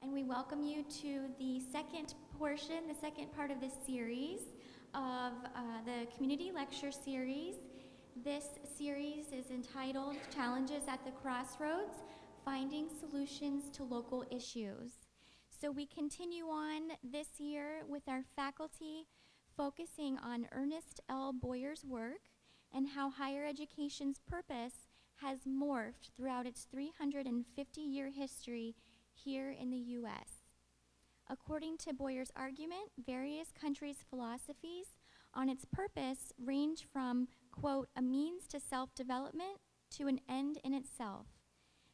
and we welcome you to the second portion, the second part of this series of the Community Lecture Series. This series is entitled Challenges at the Crossroads, Finding Solutions to Local Issues. So we continue on this year with our faculty focusing on Ernest L. Boyer's work and how higher education's purpose has morphed throughout its 350-year history here in the U.S. According to Boyer's argument, various countries' philosophies on its purpose range from, quote, a means to self-development to an end in itself.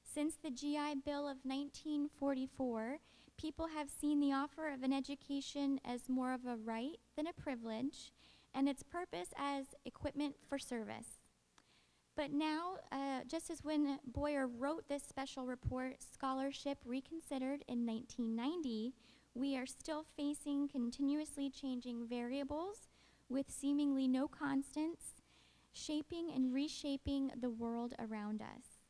Since the GI Bill of 1944, people have seen the offer of an education as more of a right than a privilege, and its purpose as equipment for service. But now, just as when Boyer wrote this special report, Scholarship Reconsidered in 1990, we are still facing continuously changing variables with seemingly no constants, shaping and reshaping the world around us.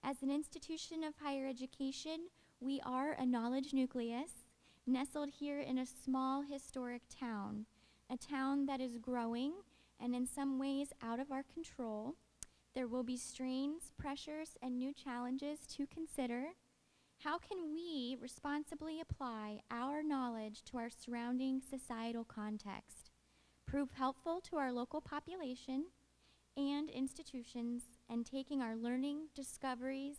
As an institution of higher education, we are a knowledge nucleus, nestled here in a small historic town, a town that is growing and in some ways out of our control. There will be strains, pressures, and new challenges to consider. How can we responsibly apply our knowledge to our surrounding societal context, prove helpful to our local population and institutions, and taking our learning, discoveries,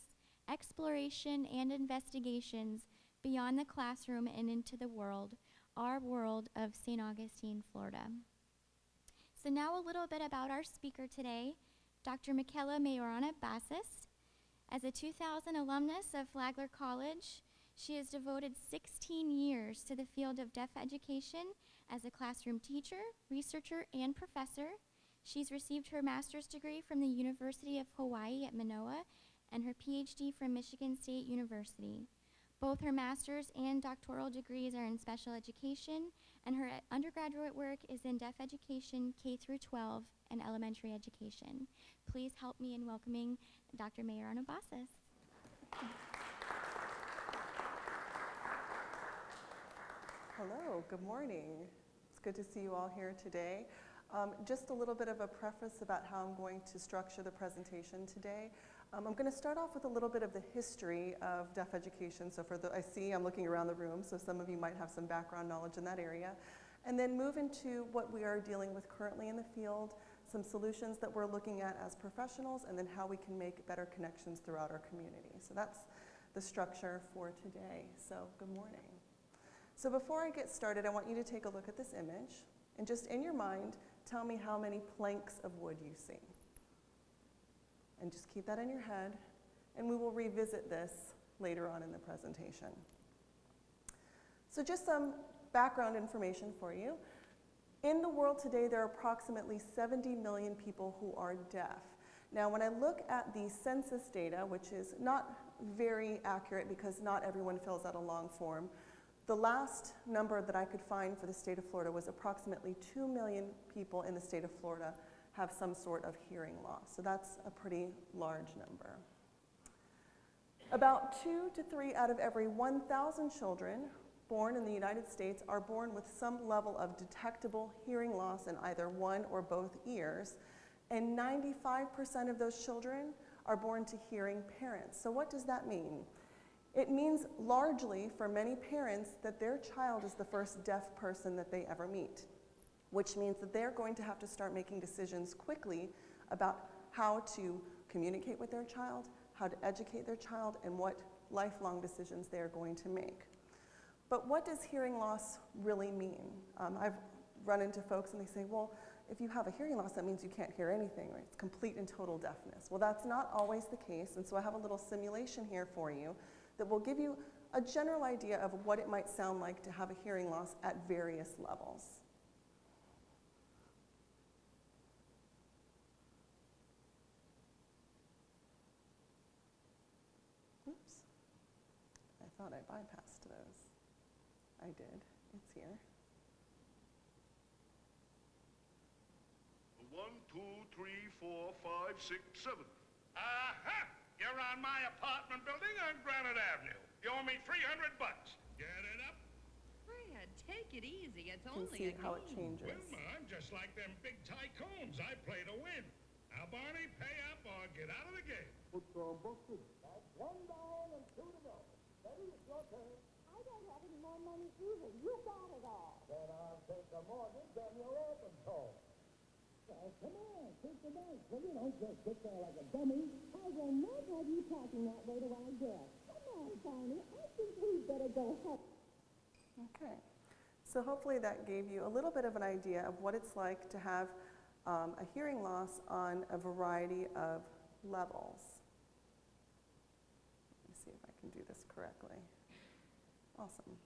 exploration, and investigations beyond the classroom and into the world, our world of St. Augustine, Florida. So now a little bit about our speaker today, Dr. Michaela Majorana Basas. As a 2000 alumnus of Flagler College, she has devoted 16 years to the field of deaf education as a classroom teacher, researcher, and professor. She's received her master's degree from the University of Hawaii at Manoa and her PhD from Michigan State University. Both her master's and doctoral degrees are in special education, and her undergraduate work is in deaf education, K through 12, and elementary education. Please help me in welcoming Dr. Majorana Basas. Hello, good morning. It's good to see you all here today. Just a little bit of a preface about how I'm going to structure the presentation today. I'm going to start off with a little bit of the history of deaf education. So I'm looking around the room, so some of you might have some background knowledge in that area. And then move into what we are dealing with currently in the field, some solutions that we're looking at as professionals, and then how we can make better connections throughout our community. So that's the structure for today. So good morning. So before I get started, I want you to take a look at this image, and just in your mind, tell me how many planks of wood you see. And just keep that in your head, and we will revisit this later on in the presentation. So just some background information for you. In the world today, there are approximately 70 million people who are deaf. Now, when I look at the census data, which is not very accurate because not everyone fills out a long form, the last number that I could find for the state of Florida was approximately 2 million people in the state of Florida have some sort of hearing loss. So that's a pretty large number. About 2 to 3 out of every 1,000 children born in the United States are born with some level of detectable hearing loss in either one or both ears, and 95% of those children are born to hearing parents. So what does that mean? It means largely for many parents that their child is the first deaf person that they ever meet, which means that they're going to have to start making decisions quickly about how to communicate with their child, how to educate their child, and what lifelong decisions they're going to make. But what does hearing loss really mean? I've run into folks and they say, well, if you have a hearing loss, that means you can't hear anything, right? It's complete and total deafness. Well, that's not always the case, and so I have a little simulation here for you that will give you a general idea of what it might sound like to have a hearing loss at various levels. Oops, I thought I bypassed those. I did, it's here. 1, 2, 3, 4, 5, 6, 7. Aha! You're on my apartment building on Granite Avenue. You owe me $300. Get it up? Fred, take it easy. It's You can only see a how it game. changes. Wilma, I'm just like them big tycoons. I play to win. Now, Barney, pay up or get out of the game. Put on boxes. That's one down and two to go. Ready? It's your turn. I don't have any more money either. You got it all. Then I'll take the mortgage on your open toe. Well, come on, take the bank. Well, you don't just sit there like a dummy. I will not have you talking that way to our guests. Come on, Barney. I think we'd better go home. Okay, so hopefully that gave you a little bit of an idea of what it's like to have a hearing loss on a variety of levels. Let me see if I can do this correctly. Awesome.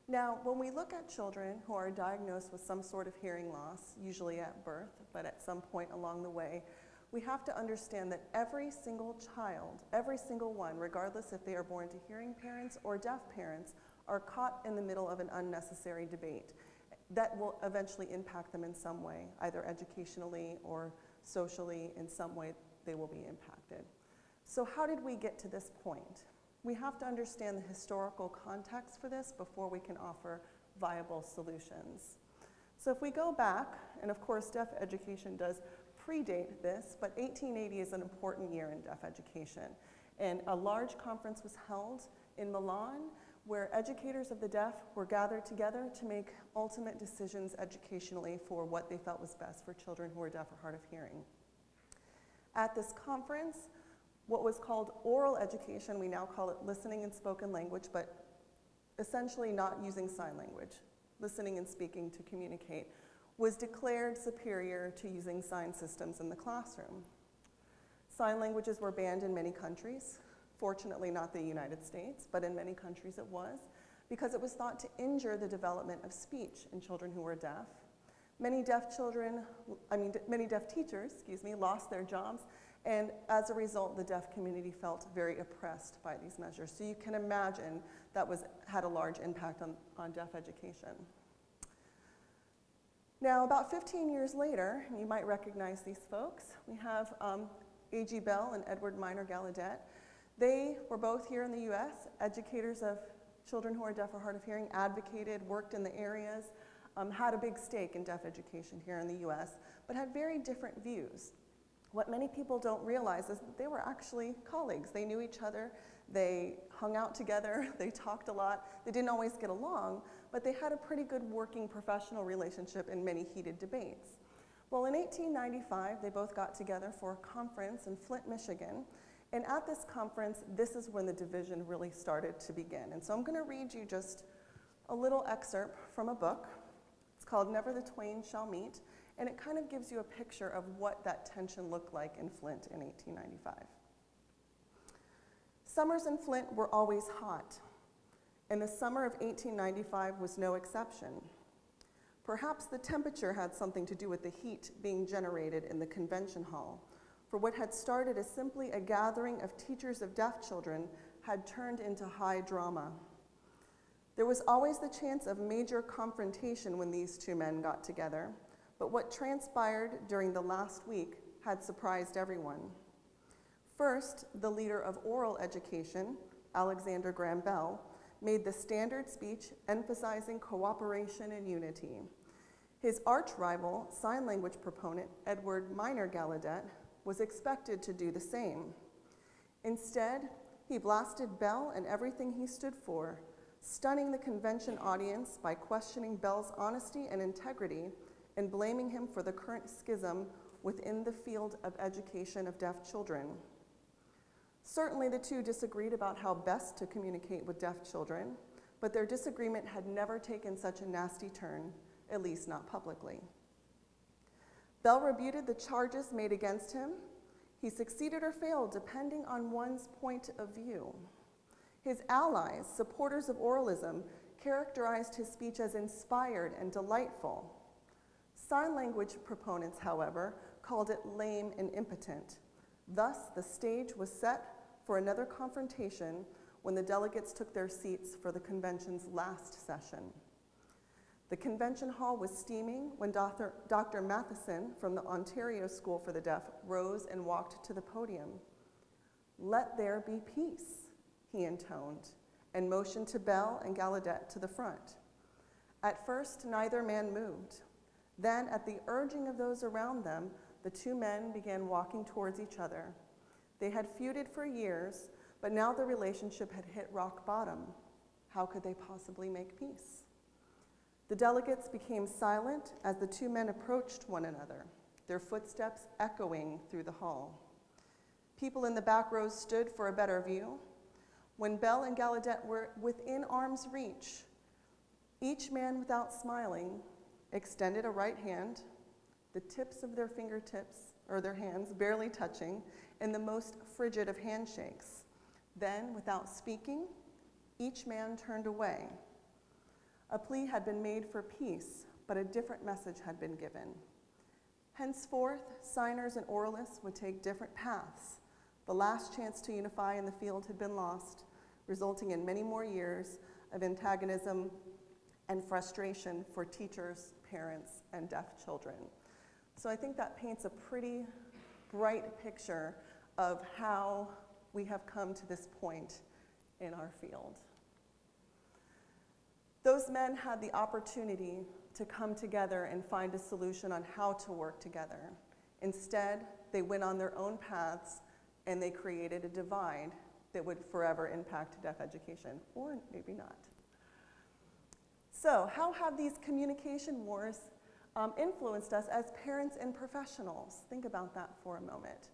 Now, when we look at children who are diagnosed with some sort of hearing loss, usually at birth, but at some point along the way, we have to understand that every single child, every single one, regardless if they are born to hearing parents or deaf parents, are caught in the middle of an unnecessary debate that will eventually impact them in some way, either educationally or socially. In some way, they will be impacted. So how did we get to this point? We have to understand the historical context for this before we can offer viable solutions. So if we go back, and of course deaf education does predate this, but 1880 is an important year in deaf education. And a large conference was held in Milan where educators of the deaf were gathered together to make ultimate decisions educationally for what they felt was best for children who were deaf or hard of hearing. At this conference, what was called oral education, we now call it listening and spoken language, but essentially not using sign language, listening and speaking to communicate, was declared superior to using sign systems in the classroom. Sign languages were banned in many countries, fortunately not the United States, but in many countries it was, because it was thought to injure the development of speech in children who were deaf. Many deaf teachers, lost their jobs, and as a result, the deaf community felt very oppressed by these measures. So you can imagine that had a large impact on deaf education. Now, about 15 years later, you might recognize these folks. We have A.G. Bell and Edward Minor Gallaudet. They were both here in the US, educators of children who are deaf or hard of hearing, advocated, worked in the areas, had a big stake in deaf education here in the US, but had very different views. What many people don't realize is that they were actually colleagues. They knew each other, they hung out together, they talked a lot. They didn't always get along, but they had a pretty good working professional relationship in many heated debates. Well, in 1895, they both got together for a conference in Flint, Michigan, and at this conference, this is when the division really started to begin. And so I'm gonna read you just a little excerpt from a book. It's called Never the Twain Shall Meet, and it kind of gives you a picture of what that tension looked like in Flint in 1895. Summers in Flint were always hot, and the summer of 1895 was no exception. Perhaps the temperature had something to do with the heat being generated in the convention hall, for what had started as simply a gathering of teachers of deaf children had turned into high drama. There was always the chance of major confrontation when these two men got together, but what transpired during the last week had surprised everyone. First, the leader of oral education, Alexander Graham Bell, made the standard speech emphasizing cooperation and unity. His arch-rival, sign language proponent, Edward Minor Gallaudet, was expected to do the same. Instead, he blasted Bell and everything he stood for, stunning the convention audience by questioning Bell's honesty and integrity and blaming him for the current schism within the field of education of deaf children. Certainly the two disagreed about how best to communicate with deaf children, but their disagreement had never taken such a nasty turn, at least not publicly. Bell refuted the charges made against him. He succeeded or failed depending on one's point of view. His allies, supporters of oralism, characterized his speech as inspired and delightful. Sign language proponents, however, called it lame and impotent. Thus, the stage was set for another confrontation when the delegates took their seats for the convention's last session. The convention hall was steaming when Dr. Matheson from the Ontario School for the Deaf rose and walked to the podium. "Let there be peace," he intoned, and motioned to Bell and Gallaudet to the front. At first, neither man moved. Then, at the urging of those around them, the two men began walking towards each other. They had feuded for years, but now the relationship had hit rock bottom. How could they possibly make peace? The delegates became silent as the two men approached one another, their footsteps echoing through the hall. People in the back rows stood for a better view. When Bell and Gallaudet were within arm's reach, each man, without smiling, extended a right hand, the tips of their fingertips, or their hands, barely touching, in the most frigid of handshakes. Then, without speaking, each man turned away. A plea had been made for peace, but a different message had been given. Henceforth, signers and oralists would take different paths. The last chance to unify in the field had been lost, resulting in many more years of antagonism and frustration for teachers, parents, and deaf children. So I think that paints a pretty bright picture of how we have come to this point in our field. Those men had the opportunity to come together and find a solution on how to work together. Instead, they went on their own paths and they created a divide that would forever impact deaf education, or maybe not. So, how have these communication wars influenced us as parents and professionals? Think about that for a moment.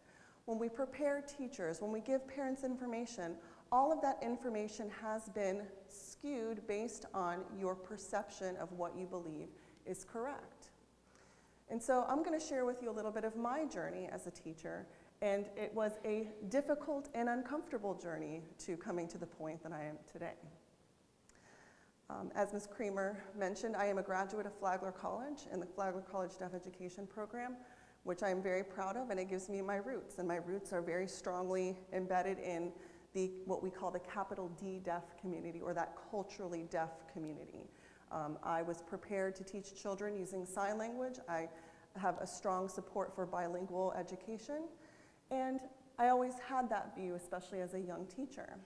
When we prepare teachers, when we give parents information, all of that information has been skewed based on your perception of what you believe is correct. And so I'm going to share with you a little bit of my journey as a teacher, and it was a difficult and uncomfortable journey to coming to the point that I am today. As Ms. Creamer mentioned, I am a graduate of Flagler College in the Flagler College Deaf Education Program, which I am very proud of, and it gives me my roots. And my roots are very strongly embedded in what we call the capital D deaf community, or that culturally deaf community. I was prepared to teach children using sign language. I have a strong support for bilingual education, and I always had that view, especially as a young teacher.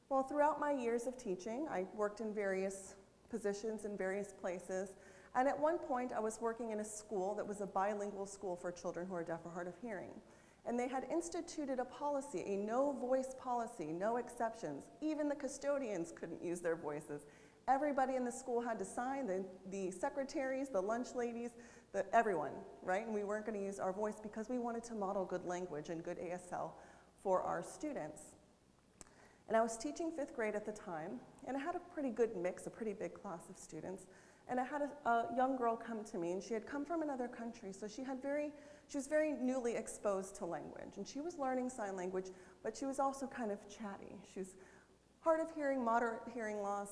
Well, throughout my years of teaching, I worked in various positions in various places, and at one point I was working in a school that was a bilingual school for children who are deaf or hard of hearing. And they had instituted a policy, a no-voice policy, no exceptions. Even the custodians couldn't use their voices. Everybody in the school had to sign, the secretaries, the lunch ladies, everyone, right? And we weren't going to use our voice because we wanted to model good language and good ASL for our students. And I was teaching 5th grade at the time, and I had a pretty good mix, a pretty big class of students. And I had a young girl come to me, and she had come from another country, so she was very newly exposed to language. And she was learning sign language, but she was also kind of chatty. She was hard of hearing, moderate hearing loss,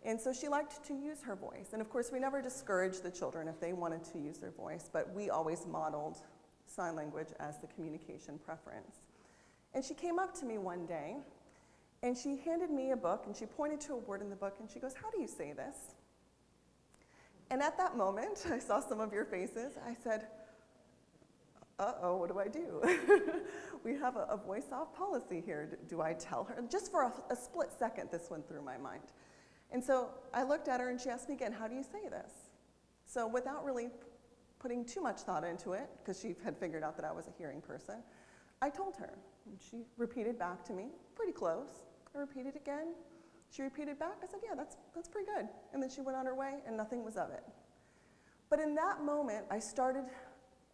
and so she liked to use her voice. And of course, we never discouraged the children if they wanted to use their voice, but we always modeled sign language as the communication preference. And she came up to me one day, and she handed me a book, and she pointed to a word in the book, and she goes, "How do you say this?" And at that moment, I saw some of your faces. I said, uh-oh, what do I do? We have a voice-off policy here. Do I tell her? Just for a split second, this went through my mind. And so I looked at her, and she asked me again, "How do you say this?" So without really putting too much thought into it, because she had figured out that I was a hearing person, I told her. And she repeated back to me, pretty close. I repeated again. She repeated back. I said, "Yeah, that's pretty good." And then she went on her way, and nothing was of it. But in that moment, I started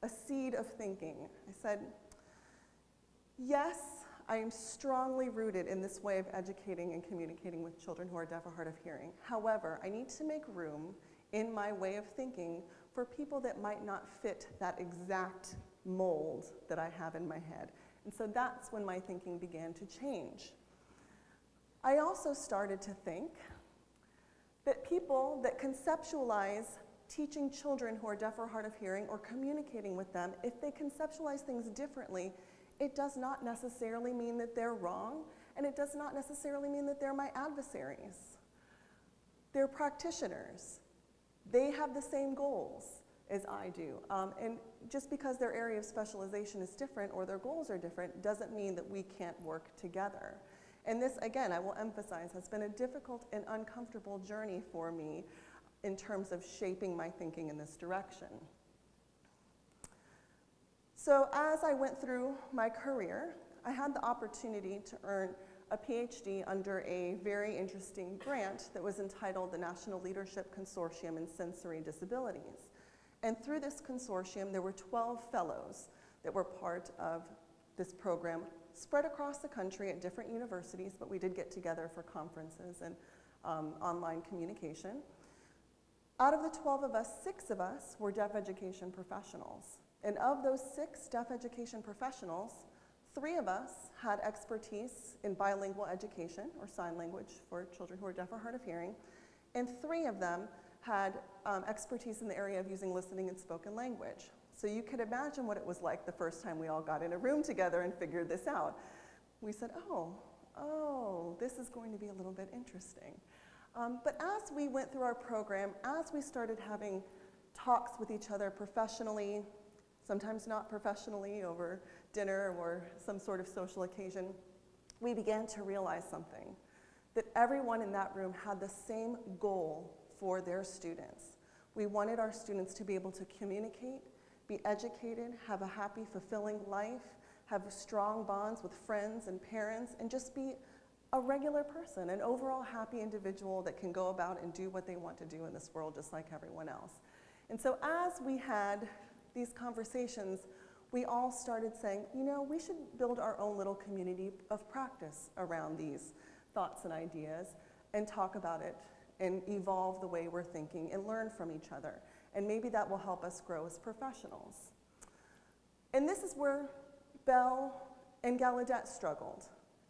a seed of thinking. I said, yes, I am strongly rooted in this way of educating and communicating with children who are deaf or hard of hearing. However, I need to make room in my way of thinking for people that might not fit that exact mold that I have in my head. And so that's when my thinking began to change. I also started to think that people that conceptualize teaching children who are deaf or hard of hearing or communicating with them, if they conceptualize things differently, it does not necessarily mean that they're wrong, and it does not necessarily mean that they're my adversaries. They're practitioners. they have the same goals as I do. And just because their area of specialization is different or their goals are different doesn't mean that we can't work together. And this, again, I will emphasize, has been a difficult and uncomfortable journey for me in terms of shaping my thinking in this direction. So as I went through my career, I had the opportunity to earn a PhD under a very interesting grant that was entitled the National Leadership Consortium in Sensory Disabilities. And through this consortium, there were 12 fellows that were part of this program, spread across the country at different universities, but we did get together for conferences and online communication. Out of the 12 of us, 6 of us were deaf education professionals. And of those 6 deaf education professionals, 3 of us had expertise in bilingual education, or sign language for children who are deaf or hard of hearing, and 3 of them had expertise in the area of using listening and spoken language. So you could imagine what it was like the first time we all got in a room together and figured this out. We said, oh, this is going to be a little bit interesting. But as we went through our program, as we started having talks with each other professionally, sometimes not professionally over dinner or some sort of social occasion, we began to realize something, that everyone in that room had the same goal for their students. We wanted our students to be able to communicate, be educated, have a happy, fulfilling life, have strong bonds with friends and parents, and just be a regular person, an overall happy individual that can go about and do what they want to do in this world just like everyone else. And so as we had these conversations, we all started saying, you know, we should build our own little community of practice around these thoughts and ideas and talk about it and evolve the way we're thinking and learn from each other. And maybe that will help us grow as professionals. And this is where Bell and Gallaudet struggled.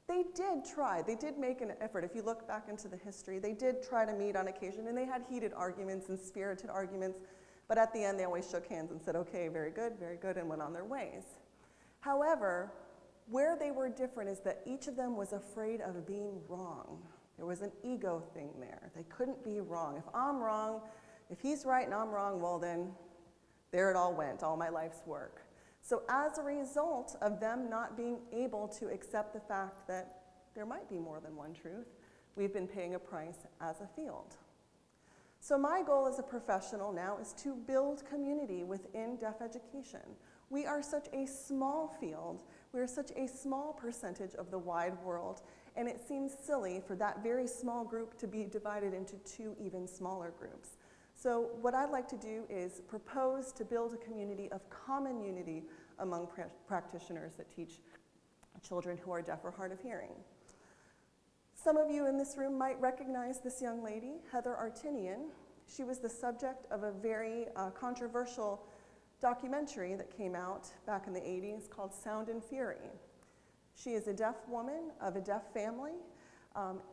They did try, they did make an effort. If you look back into the history, they did try to meet on occasion, and they had heated arguments and spirited arguments, but at the end they always shook hands and said, okay, very good, and went on their ways. However, where they were different is that each of them was afraid of being wrong. There was an ego thing there. They couldn't be wrong. If I'm wrong, if he's right and I'm wrong, well then, there it all went, all my life's work. So as a result of them not being able to accept the fact that there might be more than one truth, we've been paying a price as a field. So my goal as a professional now is to build community within deaf education. We are such a small field, we are such a small percentage of the wide world, and it seems silly for that very small group to be divided into 2 even smaller groups. So what I'd like to do is propose to build a community of common unity among practitioners that teach children who are deaf or hard of hearing. Some of you in this room might recognize this young lady, Heather Artinian. She was the subject of a very controversial documentary that came out back in the 80s called Sound and Fury. She is a deaf woman of a deaf family,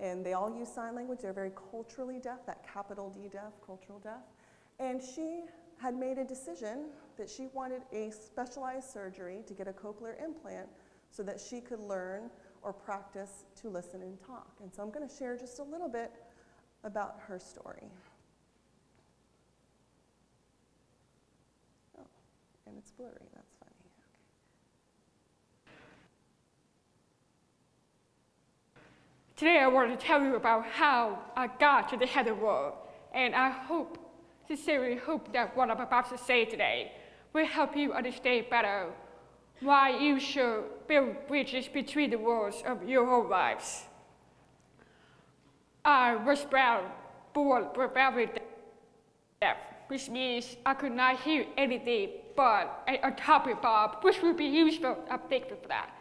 and they all use sign language. They're very culturally deaf, that capital D deaf, cultural deaf. And she had made a decision that she wanted a specialized surgery to get a cochlear implant so that she could learn or practice to listen and talk. And so I'm going to share just a little bit about her story. Oh, and it's blurry, that's funny. Today I want to tell you about how I got to the Heather world, and I sincerely hope that what I'm about to say today will help you understand better why you should build bridges between the worlds of your whole lives. I was born very deaf, which means I could not hear anything but a topic bomb, which would be useful. I'm thankful for that.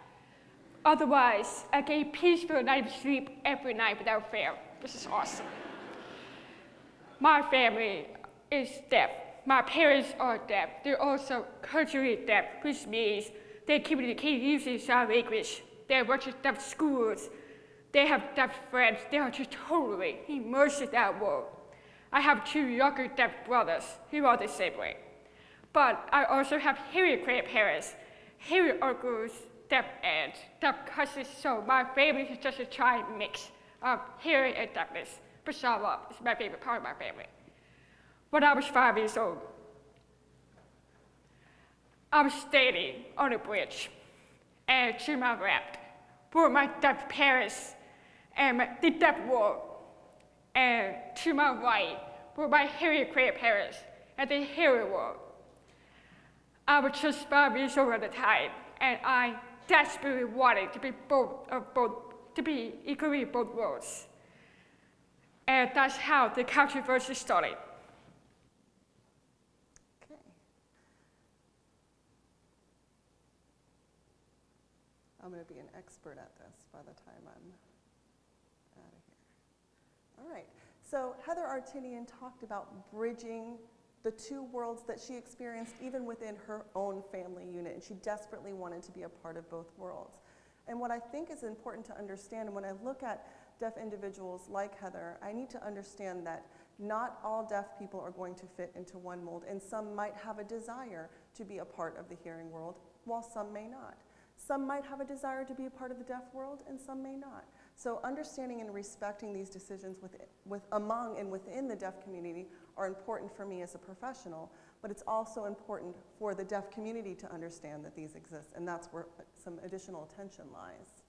Otherwise, I get a peaceful night of sleep every night without fail, which is awesome. My family is deaf. My parents are deaf. They're also culturally deaf, which means they communicate using sign language. They went to deaf schools. They have deaf friends. They are just totally immersed in that world. I have 2 younger deaf brothers who are the same way. But I also have hearing grandparents, hearing uncles, deaf aunts, deaf cousins, so my family is just a giant mix of hearing and deafness. But shalom is my favorite part of my family. When I was 5 years old, I was standing on a bridge, and to my left were my deaf parents and the deaf world, and to my right were my hearing grandparents and the hearing world. I was just 5 years old at the time, and I desperately wanted to be equally both worlds. And that's how the controversy started. Okay. I'm going to be an expert at this by the time I'm out of here. All right. So Heather Artinian talked about bridging the two worlds that she experienced even within her own family unit, and she desperately wanted to be a part of both worlds. And what I think is important to understand, and when I look at deaf individuals like Heather, I need to understand that not all deaf people are going to fit into one mold, and some might have a desire to be a part of the hearing world, while some may not. Some might have a desire to be a part of the deaf world, and some may not. So understanding and respecting these decisions among and within the deaf community are important for me as a professional, but it's also important for the deaf community to understand that these exist, and that's where some additional attention lies.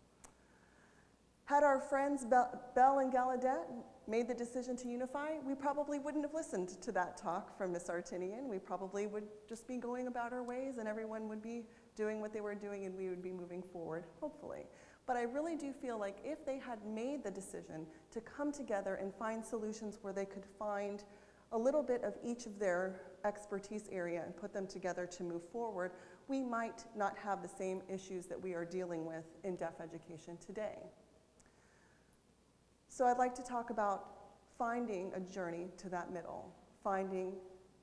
Had our friends Bell and Gallaudet made the decision to unify, we probably wouldn't have listened to that talk from Ms. Artinian. We probably would just be going about our ways, and everyone would be doing what they were doing, and we would be moving forward, hopefully. But I really do feel like if they had made the decision to come together and find solutions where they could find a little bit of each of their expertise area and put them together to move forward, we might not have the same issues that we are dealing with in deaf education today. So I'd like to talk about finding a journey to that middle, finding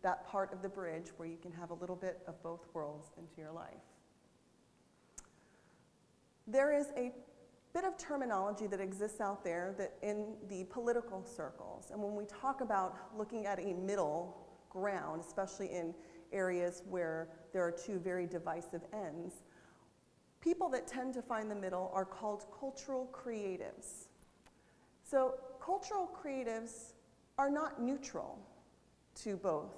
that part of the bridge where you can have a little bit of both worlds into your life. There is a bit of terminology that exists out there that in the political circles, and when we talk about looking at a middle ground, especially in areas where there are two very divisive ends, people that tend to find the middle are called cultural creatives. So cultural creatives are not neutral to both.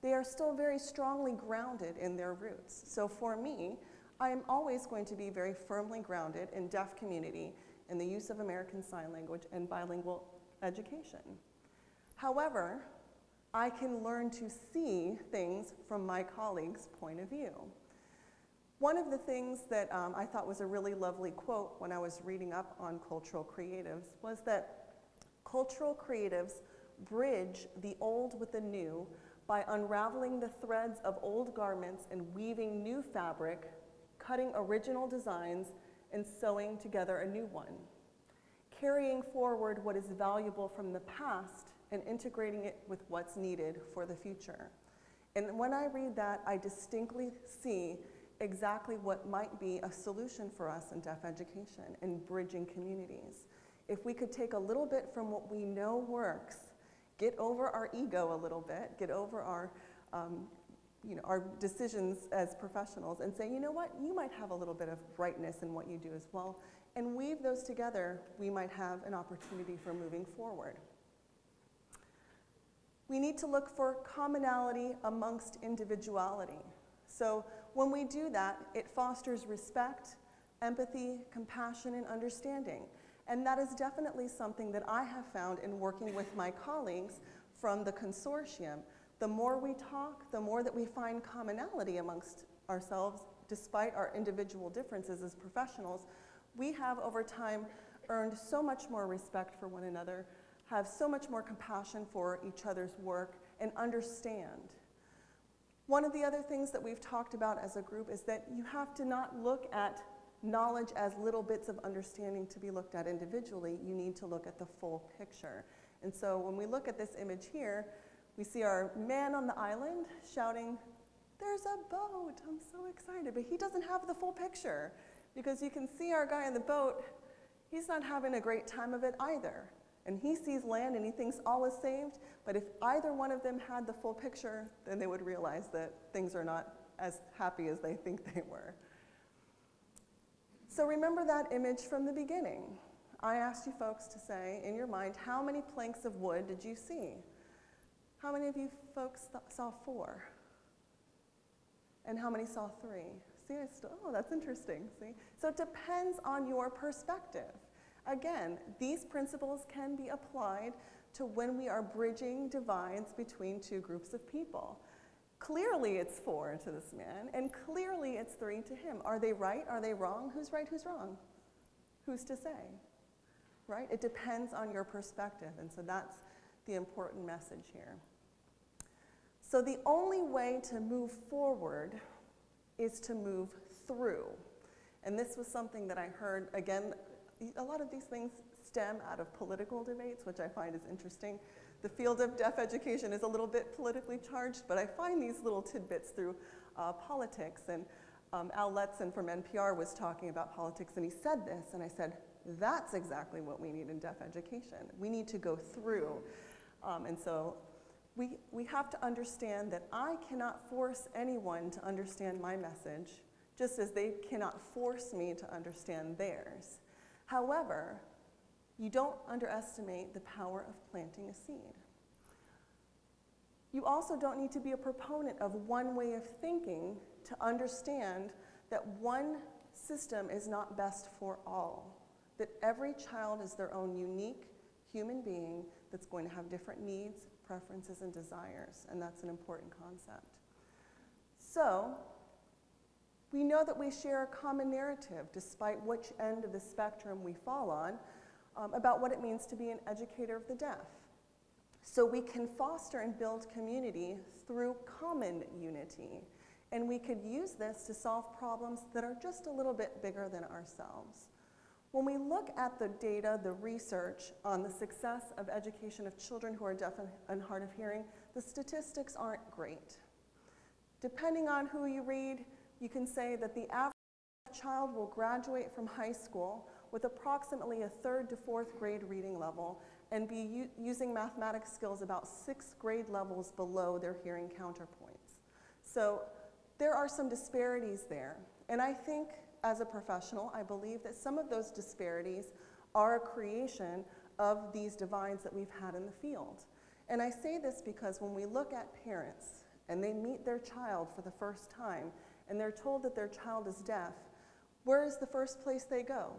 They are still very strongly grounded in their roots. So for me, I am always going to be very firmly grounded in deaf community and the use of American Sign Language and bilingual education. However, I can learn to see things from my colleagues' point of view. One of the things that I thought was a really lovely quote when I was reading up on cultural creatives was that cultural creatives bridge the old with the new by unraveling the threads of old garments and weaving new fabric, cutting original designs, and sewing together a new one, carrying forward what is valuable from the past and integrating it with what's needed for the future. And when I read that, I distinctly see exactly what might be a solution for us in deaf education and bridging communities. If we could take a little bit from what we know works, get over our ego a little bit, get over our our decisions as professionals and say, you know what, you might have a little bit of rightness in what you do as well, and weave those together, we might have an opportunity for moving forward. We need to look for commonality amongst individuality. So when we do that, it fosters respect, empathy, compassion, and understanding. And that is definitely something that I have found in working with my colleagues from the consortium. The more we talk, the more that we find commonality amongst ourselves, despite our individual differences as professionals. We have, over time, earned so much more respect for one another, have so much more compassion for each other's work, and understand. One of the other things that we've talked about as a group is that you have to not look at knowledge as little bits of understanding to be looked at individually. You need to look at the full picture. And so when we look at this image here, we see our man on the island shouting, "There's a boat, I'm so excited," but he doesn't have the full picture, because you can see our guy in the boat, he's not having a great time of it either. And he sees land and he thinks all is saved, but if either one of them had the full picture, then they would realize that things are not as happy as they think they were. So remember that image from the beginning. I asked you folks to say, in your mind, how many planks of wood did you see? How many of you folks saw 4? And how many saw 3? See, oh, that's interesting, see? So it depends on your perspective. Again, these principles can be applied to when we are bridging divides between two groups of people. Clearly it's 4 to this man, and clearly it's 3 to him. Are they right? Are they wrong? Who's right? Who's wrong? Who's to say? Right? It depends on your perspective, and so that's the important message here. So the only way to move forward is to move through. And this was something that I heard, again, a lot of these things stem out of political debates, which I find is interesting. The field of deaf education is a little bit politically charged, but I find these little tidbits through politics. And Al Letson from NPR was talking about politics, and he said this, and I said, that's exactly what we need in deaf education. We need to go through. And so we have to understand that I cannot force anyone to understand my message, just as they cannot force me to understand theirs. However, you don't underestimate the power of planting a seed. You also don't need to be a proponent of one way of thinking to understand that one system is not best for all, that every child is their own unique human being that's going to have different needs, preferences, and desires, and that's an important concept. So, we know that we share a common narrative, despite which end of the spectrum we fall on, about what it means to be an educator of the deaf. So we can foster and build community through common unity, and we could use this to solve problems that are just a little bit bigger than ourselves. When we look at the data, the research on the success of education of children who are deaf and hard of hearing, the statistics aren't great. Depending on who you read, you can say that the average child will graduate from high school with approximately a 3rd to 4th grade reading level and be using mathematics skills about 6th grade levels below their hearing counterpoints. So there are some disparities there. And I think, as a professional, I believe that some of those disparities are a creation of these divides that we've had in the field. And I say this because when we look at parents and they meet their child for the first time and they're told that their child is deaf, where is the first place they go?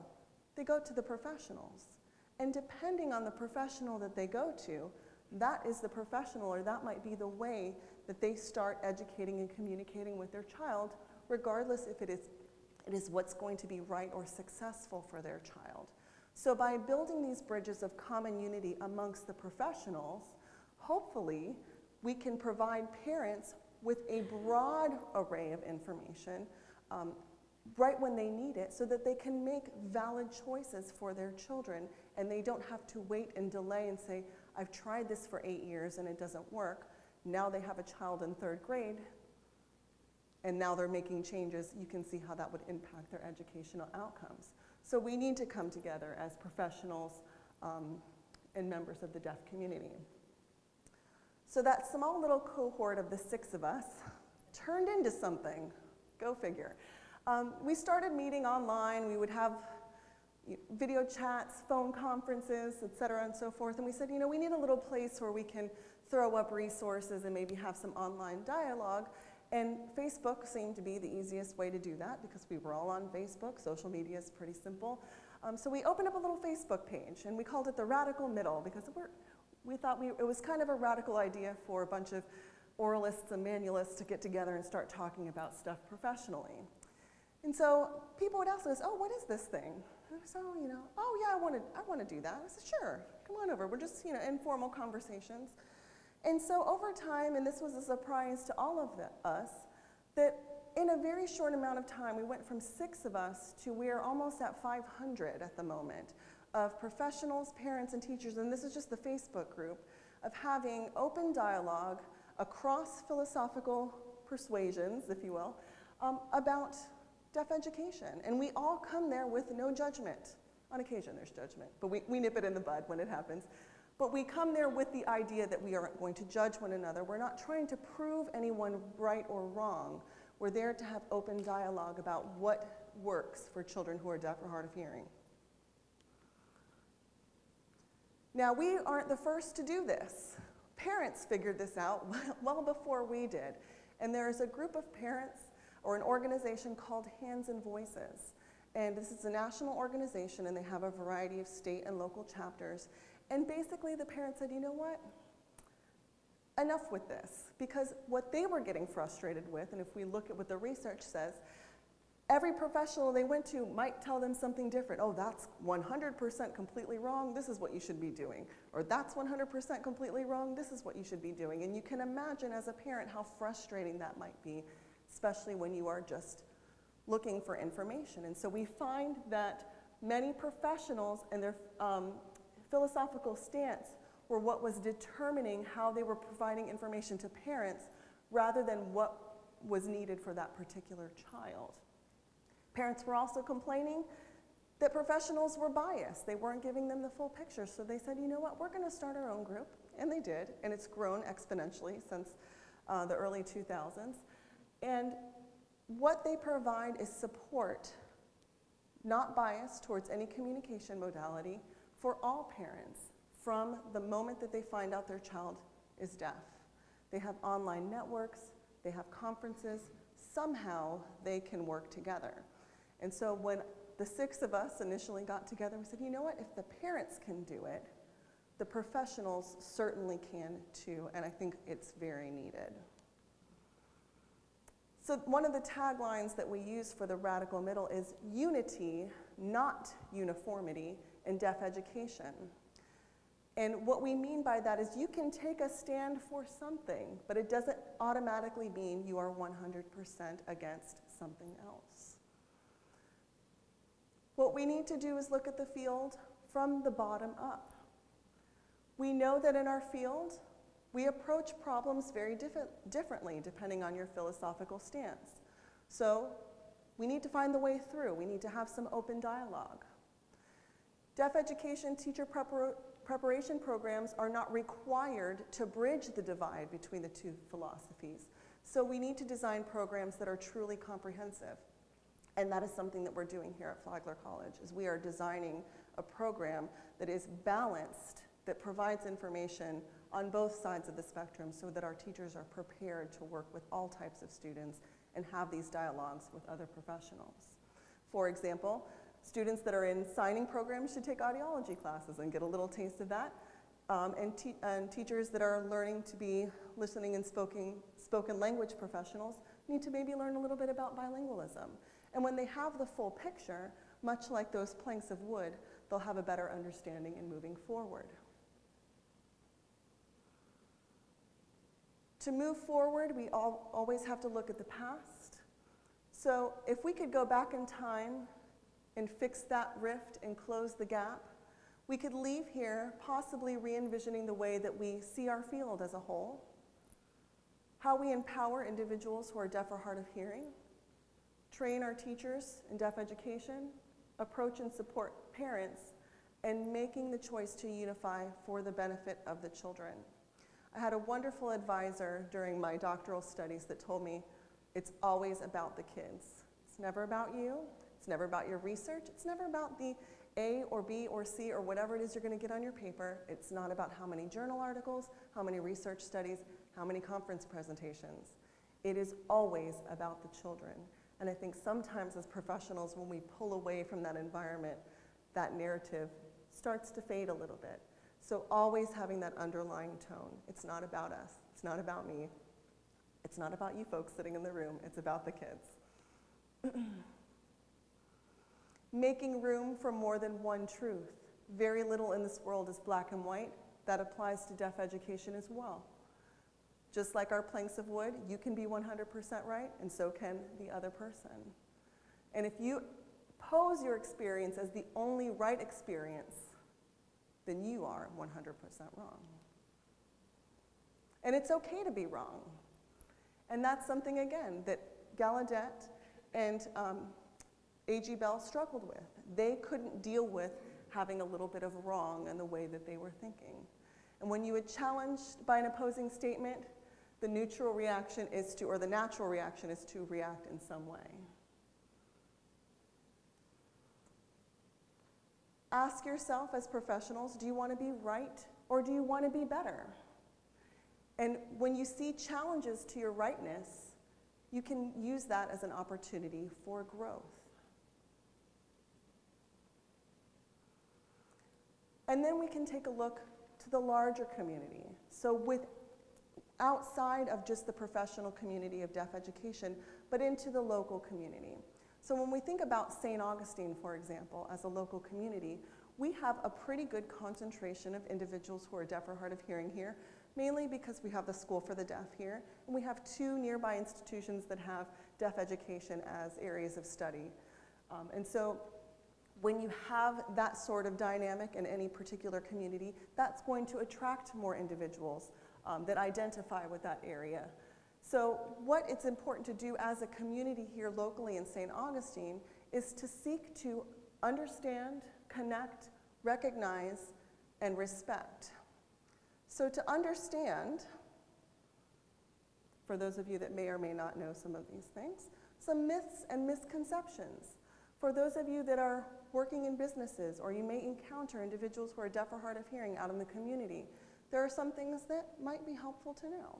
They go to the professionals. And depending on the professional that they go to, that is the professional, or that might be the way that they start educating and communicating with their child, regardless if it is what's going to be right or successful for their child. So by building these bridges of common unity amongst the professionals, hopefully we can provide parents with a broad array of information right when they need it, so that they can make valid choices for their children, and they don't have to wait and delay and say, I've tried this for 8 years and it doesn't work. Now they have a child in 3rd grade, and now they're making changes. You can see how that would impact their educational outcomes. So we need to come together as professionals and members of the deaf community. So that small little cohort of the 6 of us turned into something. Go figure. We started meeting online. We would have video chats, phone conferences, et cetera, and so forth. And we said, you know, we need a little place where we can throw up resources and maybe have some online dialogue. And Facebook seemed to be the easiest way to do that because we were all on Facebook. Social media is pretty simple. So we opened up a little Facebook page, and we called it the Radical Middle because we thought it was kind of a radical idea for a bunch of oralists and manualists to get together and start talking about stuff professionally. And so people would ask us, oh, what is this thing? And so, you know, oh yeah, I want to do that. I said, sure, come on over. We're just, you know, informal conversations. And so over time, and this was a surprise to all of us, that in a very short amount of time, we went from 6 of us to we're almost at 500 at the moment of professionals, parents, and teachers, and this is just the Facebook group, of having open dialogue across philosophical persuasions, if you will, about deaf education. And we all come there with no judgment. On occasion there's judgment, but we nip it in the bud when it happens. But we come there with the idea that we aren't going to judge one another. We're not trying to prove anyone right or wrong. We're there to have open dialogue about what works for children who are deaf or hard of hearing. Now, we aren't the first to do this. parents figured this out well before we did. And there is a group of parents or an organization called Hands and Voices. And this is a national organization, and they have a variety of state and local chapters. And basically the parents said, you know what? Enough with this. Because what they were getting frustrated with, and if we look at what the research says, every professional they went to might tell them something different. Oh, that's 100% completely wrong. This is what you should be doing. Or that's 100% completely wrong. This is what you should be doing. And you can imagine as a parent how frustrating that might be, especially when you are just looking for information. And so we find that many professionals and their philosophical stance were what was determining how they were providing information to parents rather than what was needed for that particular child. Parents were also complaining that professionals were biased. They weren't giving them the full picture. So they said, you know what, we're going to start our own group. And they did. And it's grown exponentially since the early 2000s. And what they provide is support, not bias towards any communication modality, for all parents from the moment that they find out their child is deaf. They have online networks. They have conferences. Somehow they can work together. And so when the 6 of us initially got together, we said, you know what, if the parents can do it, the professionals certainly can too, and I think it's very needed. So one of the taglines that we use for the radical middle is unity, not uniformity, in deaf education. And what we mean by that is you can take a stand for something, but it doesn't automatically mean you are 100% against something else. What we need to do is look at the field from the bottom up. We know that in our field, we approach problems very differently depending on your philosophical stance. So we need to find the way through. We need to have some open dialogue. Deaf education teacher preparation programs are not required to bridge the divide between the two philosophies. So we need to design programs that are truly comprehensive. And that is something that we're doing here at Flagler College, is we are designing a program that is balanced, that provides information on both sides of the spectrum so that our teachers are prepared to work with all types of students and have these dialogues with other professionals. For example, students that are in signing programs should take audiology classes and get a little taste of that. And teachers that are learning to be listening and spoken language professionals need to maybe learn a little bit about bilingualism. And when they have the full picture, much like those planks of wood, they'll have a better understanding in moving forward. To move forward, we always have to look at the past. So if we could go back in time and fix that rift and close the gap, we could leave here possibly re-envisioning the way that we see our field as a whole, how we empower individuals who are deaf or hard of hearing, train our teachers in deaf education, approach and support parents, and making the choice to unify for the benefit of the children. I had a wonderful advisor during my doctoral studies that told me it's always about the kids. It's never about you. It's never about your research. It's never about the A or B or C or whatever it is you're going to get on your paper. It's not about how many journal articles, how many research studies, how many conference presentations. It is always about the children. And I think sometimes as professionals, when we pull away from that environment, that narrative starts to fade a little bit. So always having that underlying tone. It's not about us. It's not about me. It's not about you folks sitting in the room. It's about the kids. Making room for more than one truth. Very little in this world is black and white. That applies to deaf education as well. Just like our planks of wood, you can be 100% right, and so can the other person. And if you pose your experience as the only right experience, then you are 100% wrong. And it's okay to be wrong. And that's something, again, that Gallaudet and A.G. Bell struggled with. They couldn't deal with having a little bit of wrong in the way that they were thinking. And when you are challenged by an opposing statement, the neutral reaction is to, or the natural reaction is to react in some way. Ask yourself as professionals, do you want to be right or do you want to be better? And when you see challenges to your rightness, you can use that as an opportunity for growth. And then we can take a look to the larger community. So outside of just the professional community of deaf education, but into the local community. So when we think about St. Augustine, for example, as a local community, we have a pretty good concentration of individuals who are deaf or hard of hearing here, mainly because we have the School for the Deaf here, and we have 2 nearby institutions that have deaf education as areas of study. And so when you have that sort of dynamic in any particular community, that's going to attract more individuals that identify with that area. So what it's important to do as a community here locally in St. Augustine is to seek to understand, connect, recognize, and respect. So to understand, for those of you that may or may not know some of these things, some myths and misconceptions. For those of you that are working in businesses, or you may encounter individuals who are deaf or hard of hearing out in the community, there are some things that might be helpful to know.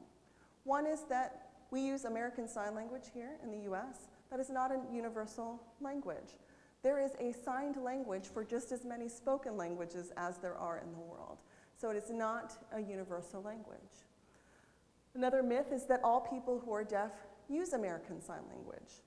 One is that we use American Sign Language here in the US. That is not a universal language. There is a signed language for just as many spoken languages as there are in the world. So it is not a universal language. Another myth is that all people who are deaf use American Sign Language.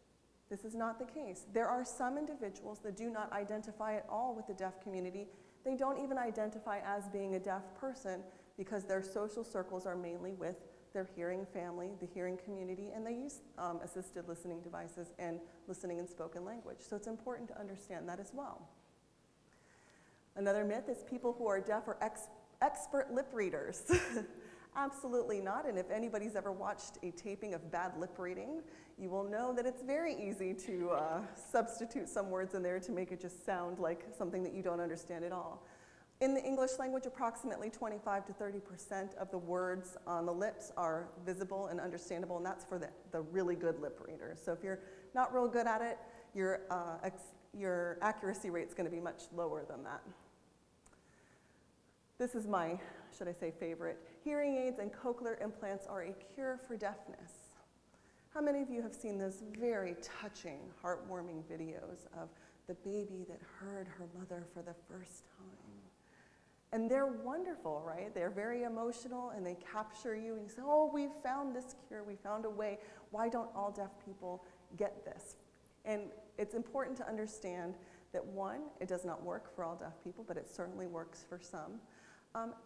This is not the case. There are some individuals that do not identify at all with the deaf community. They don't even identify as being a deaf person because their social circles are mainly with their hearing family, the hearing community, and they use assisted listening devices and listening in spoken language. So it's important to understand that as well. Another myth is people who are deaf are expert lip readers. Absolutely not, and if anybody's ever watched a taping of bad lip reading, you will know that it's very easy to substitute some words in there to make it just sound like something that you don't understand at all. In the English language, approximately 25 to 30% of the words on the lips are visible and understandable, and that's for the really good lip readers. So if you're not real good at it, your accuracy rate's going to be much lower than that. This is my, should I say, favorite. Hearing aids and cochlear implants are a cure for deafness. How many of you have seen those very touching, heartwarming videos of the baby that heard her mother for the first time? And they're wonderful, right? They're very emotional and they capture you and you say, oh, we found this cure, we found a way. Why don't all deaf people get this? And it's important to understand that one, it does not work for all deaf people, but it certainly works for some.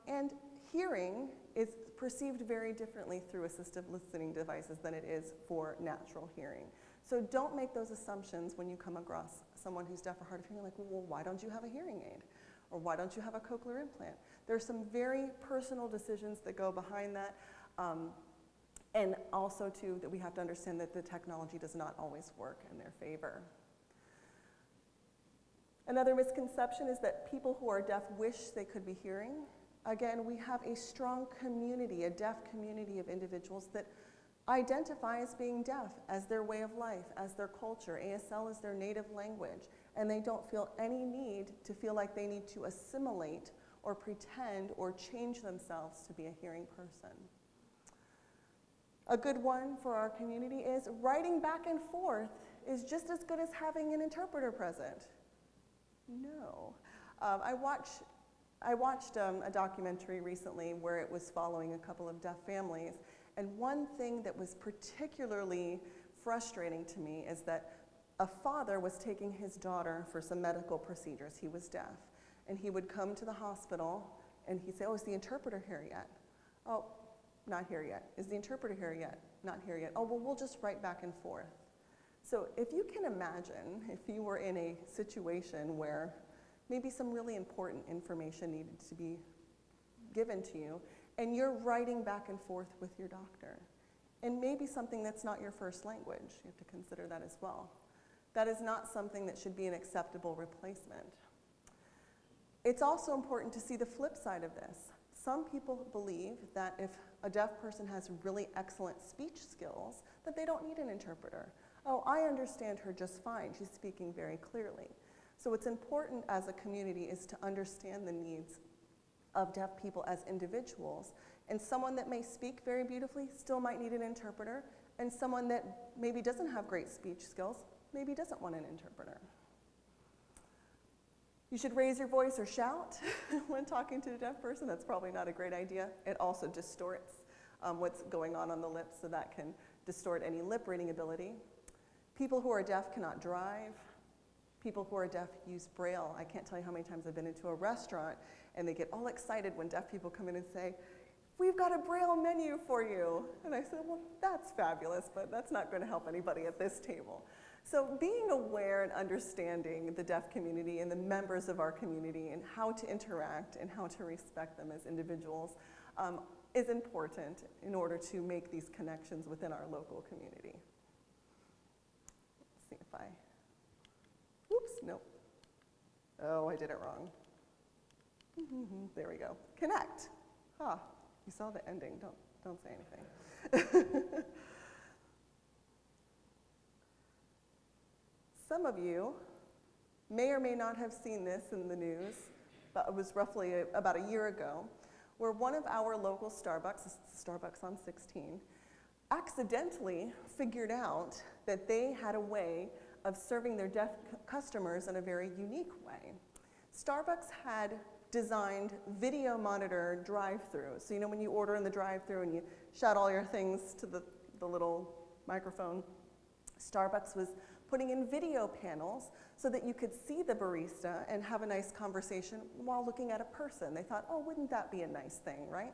And hearing is perceived very differently through assistive listening devices than it is for natural hearing. So don't make those assumptions when you come across someone who's deaf or hard of hearing, like, well, why don't you have a hearing aid? Or why don't you have a cochlear implant? There's some very personal decisions that go behind that. And also, too, that we have to understand that the technology does not always work in their favor. Another misconception is that people who are deaf wish they could be hearing. Again, we have a strong community, a deaf community of individuals that identify as being deaf, as their way of life, as their culture. ASL is their native language, and they don't feel any need to feel like they need to assimilate or pretend or change themselves to be a hearing person. A good one for our community is writing back and forth is just as good as having an interpreter present. No. I watched a documentary recently where it was following a couple of deaf families, and one thing that was particularly frustrating to me is that a father was taking his daughter for some medical procedures. He was deaf, and he would come to the hospital and he'd say, oh, is the interpreter here yet? Oh, not here yet. Is the interpreter here yet? Not here yet. Oh, well, we'll just write back and forth. So if you can imagine if you were in a situation where maybe some really important information needed to be given to you, and you're writing back and forth with your doctor, and maybe something that's not your first language, you have to consider that as well. That is not something that should be an acceptable replacement. It's also important to see the flip side of this. Some people believe that if a deaf person has really excellent speech skills, that they don't need an interpreter. Oh, I understand her just fine. She's speaking very clearly. So what's important as a community is to understand the needs of deaf people as individuals And someone that may speak very beautifully still might need an interpreter, and someone that maybe doesn't have great speech skills maybe doesn't want an interpreter. You should raise your voice or shout when talking to a deaf person. That's probably not a great idea. It also distorts what's going on the lips, so that can distort any lip reading ability. People who are deaf cannot drive. People who are deaf use Braille. I can't tell you how many times I've been into a restaurant and they get all excited when deaf people come in and say, "We've got a Braille menu for you." And I said, well, that's fabulous, but that's not going to help anybody at this table. So being aware and understanding the deaf community and the members of our community and how to interact and how to respect them as individuals is important in order to make these connections within our local community. Let's see if I, whoops, nope. Oh, I did it wrong. There we go. Connect. Ah, you saw the ending. Don't say anything. Some of you may or may not have seen this in the news, but it was roughly about a year ago, where one of our local Starbucks, this is Starbucks on 16, accidentally figured out that they had a way of serving their deaf customers in a very unique way. Starbucks had designed video monitor drive-through. So you know when you order in the drive-through and you shout all your things to the little microphone, Starbucks was putting in video panels so that you could see the barista and have a nice conversation while looking at a person. They thought, oh, wouldn't that be a nice thing, right?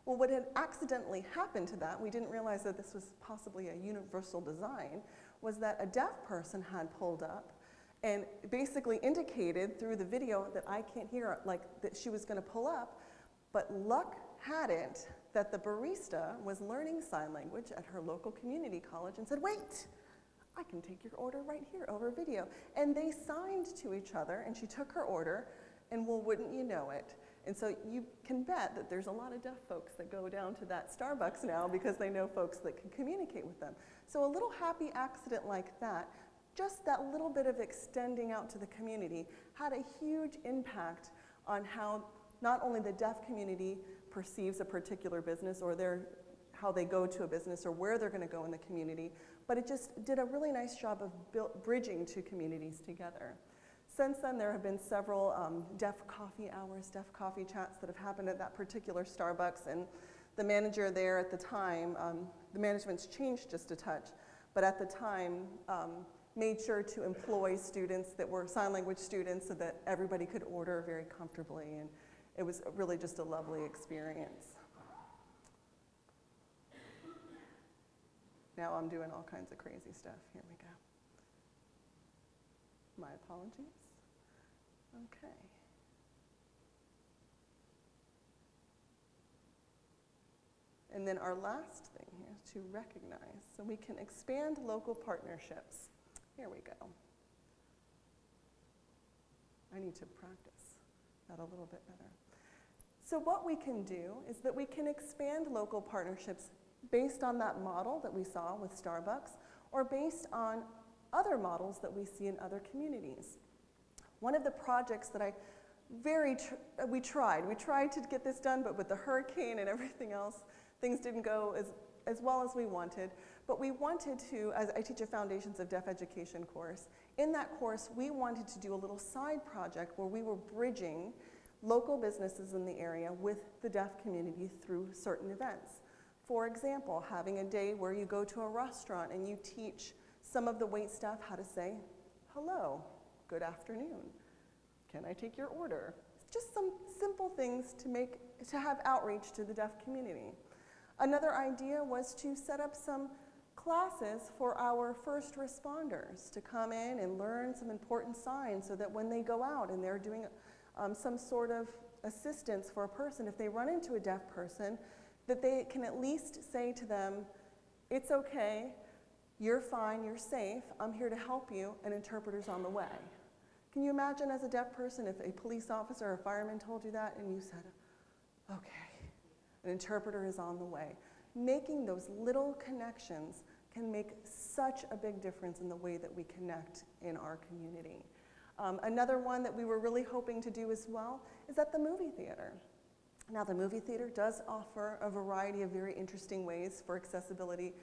Well, what had accidentally happened to that, we didn't realize that this was possibly a universal design, was that a deaf person had pulled up and basically indicated through the video that I can't hear, like that she was going to pull up, but luck had it that the barista was learning sign language at her local community college and said, wait, I can take your order right here over video. And they signed to each other, and she took her order, and well, wouldn't you know it? And so you can bet that there's a lot of deaf folks that go down to that Starbucks now because they know folks that can communicate with them. So a little happy accident like that, just that little bit of extending out to the community, had a huge impact on how not only the deaf community perceives a particular business or how they go to a business or where they're going to go in the community, but it just did a really nice job of bridging two communities together. Since then, there have been several deaf coffee hours, deaf coffee chats that have happened at that particular Starbucks, and the manager there at the time, the management's changed just a touch, but at the time made sure to employ students that were sign language students so that everybody could order very comfortably, and it was really just a lovely experience. Now I'm doing all kinds of crazy stuff. Here we go. My apologies. Okay. And then our last thing here is to recognize, so we can expand local partnerships. Here we go. I need to practice that a little bit better. So what we can do is that we can expand local partnerships based on that model that we saw with Starbucks, or based on other models that we see in other communities. One of the projects that we tried to get this done, but with the hurricane and everything else, things didn't go as well as we wanted. But we wanted to, as I teach a Foundations of Deaf Education course, in that course we wanted to do a little side project where we were bridging local businesses in the area with the deaf community through certain events. For example, having a day where you go to a restaurant and you teach some of the wait staff how to say, hello, good afternoon, can I take your order? Just some simple things to have outreach to the deaf community. Another idea was to set up some classes for our first responders to come in and learn some important signs so that when they go out and they're doing some sort of assistance for a person, if they run into a deaf person, that they can at least say to them, it's okay, you're fine, you're safe, I'm here to help you, an interpreter's on the way. Can you imagine as a deaf person if a police officer or a fireman told you that and you said, okay, an interpreter is on the way? Making those little connections can make such a big difference in the way that we connect in our community. Another one that we were really hoping to do as well is at the movie theater. Now, the movie theater does offer a variety of very interesting ways for accessibility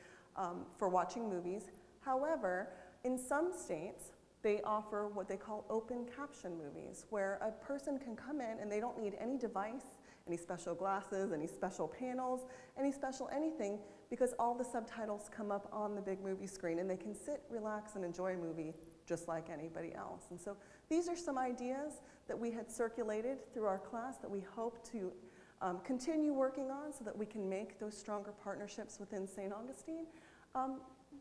for watching movies. However, in some states, they offer what they call open caption movies, where a person can come in and they don't need any device, any special glasses, any special panels, any special anything, because all the subtitles come up on the big movie screen and they can sit, relax, and enjoy a movie just like anybody else. And so these are some ideas that we had circulated through our class that we hope to continue working on so that we can make those stronger partnerships within St. Augustine.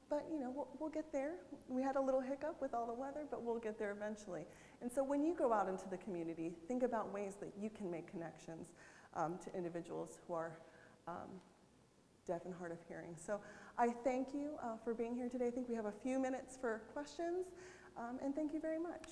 But you know, we'll get there. We had a little hiccup with all the weather, but we'll get there eventually. And so when you go out into the community, think about ways that you can make connections to individuals who are deaf and hard of hearing. So I thank you for being here today. I think we have a few minutes for questions, and thank you very much.